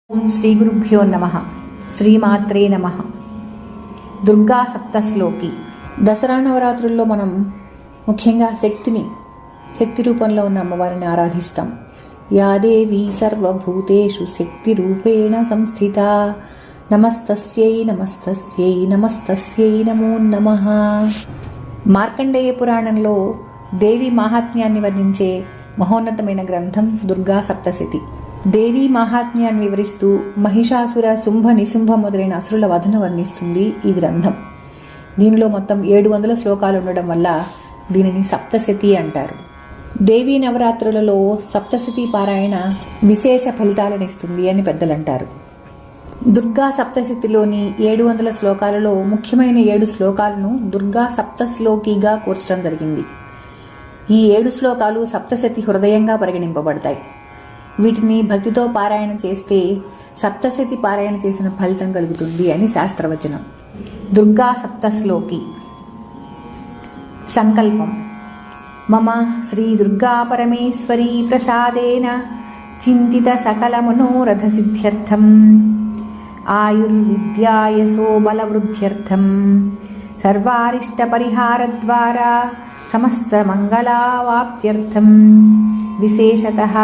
ఓం శ్రీ గురుభ్యో నమః. శ్రీమాత్రే నమః. దుర్గా సప్తశ్లోకి. దసరా నవరాత్రుల్లో మనం ముఖ్యంగా శక్తి రూపంలో ఉన్న అమ్మవారిని ఆరాధిస్తాం. యా దేవీ సర్వభూతేషు శక్తి రూపేణ సంస్థిత. నమస్తస్యై నమస్తస్యై నమస్తస్యై నమో నమః. మార్కండేయ పురాణంలో దేవి మాహాత్మ్యాన్ని వర్ణించే మహోన్నతమైన గ్రంథం దుర్గా సప్తశతి. దేవీ మాహాత్మ్యాన్ని వివరిస్తూ మహిషాసుర, శుంభ, నిశుంభ మొదలైన అసురుల వధను వర్ణిస్తుంది ఈ గ్రంథం. దీనిలో మొత్తం 700 శ్లోకాలు ఉండడం వల్ల దీనిని సప్తశతి అంటారు. దేవీ నవరాత్రులలో సప్తశతి పారాయణ విశేష ఫలితాలను ఇస్తుంది అని పెద్దలంటారు. దుర్గా సప్తశతిలోని 700 శ్లోకాలలో ముఖ్యమైన 7 శ్లోకాలను దుర్గా సప్తశ్లోకిగా కూర్చడం జరిగింది. ఈ 7 శ్లోకాలు సప్తశతి హృదయంగా పరిగణింపబడతాయి. వీటిని భక్తితో పారాయణ చేస్తే సప్తశతి పారాయణ చేసిన ఫలితం కలుగుతుంది అని శాస్త్రవచనం. దుర్గా సప్తశ్లోకి. సంకల్పం. మమ శ్రీ దుర్గా పరమేశ్వరీ ప్రసాదేన చింతిత సకల మనోరథ సిద్ధ్యర్థం ఆయుర్విద్యాయసో బలవృద్ధ్యర్థం సర్వారిష్ట పరిహారద్వారా సమస్త మంగళావాప్త్యర్థం విశేషతః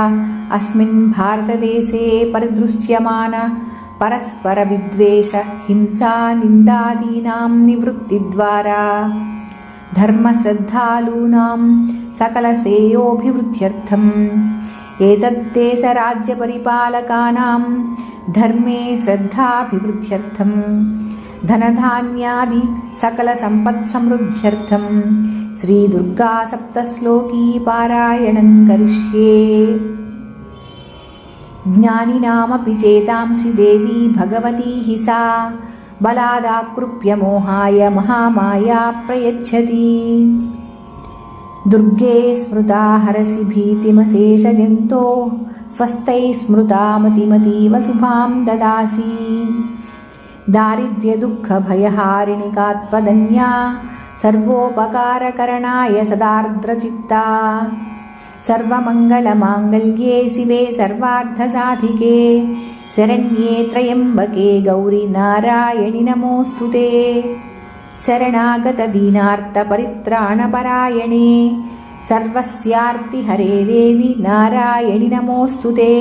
అస్మిన్ భారతదేశే పరిదృశ్యమాన పరస్పర విద్వేష హింసా నిందాదీనాం నివృత్తిద్వారా ధర్మశ్రద్ధాలూనాం సకల శ్రేయోభివృద్ధ్యర్థం ఏతద్దేశ రాజ్య పరిపాలకానాం ధర్మే శ్రద్ధాభివృద్ధ్యర్థం ధనధాన్యాది సకల సంపత్ సమృద్ధ్యర్థం శ్రీ దుర్గా సప్తశ్లోకీ పారాయణం కరిష్యే. జ్ఞానినామపి చేతాంసి దేవీ భగవతీ హి సా బలాదాకృప్య మోహాయ మహామాయా ప్రయచ్చతి. దుర్గే స్మృతా హరసి భీతిమశేషజంతో స్వస్థై స్మృతా మతిమతీవ శుభాం దదాసి. దారిద్ర్య దుఃఖ భయహారిణి కాత్వదన్యా సర్వోపకారకరణాయ సదార్ద్రచిత్తా సర్వమంగళమాంగళ్యే శివే సర్వార్థసాధికే శరణ్యే త్రయంబకే గౌరీ నారాయణి నమోస్తుతే. శరణాగత దీనార్త పరిత్రాణపరాయణే సర్వస్యార్తి హరే దేవి నారాయణి నమోస్తుతే.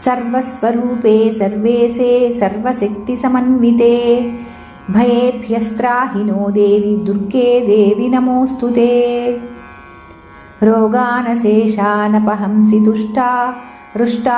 సర్వస్వరూపే సర్వేశే సర్వశక్తి సమన్వితే భయేభ్యస్త్రాహినో దేవి దుర్గే దేవి నమోస్తుతే. రోగానశేషానపహంసి తుష్టా రుష్టా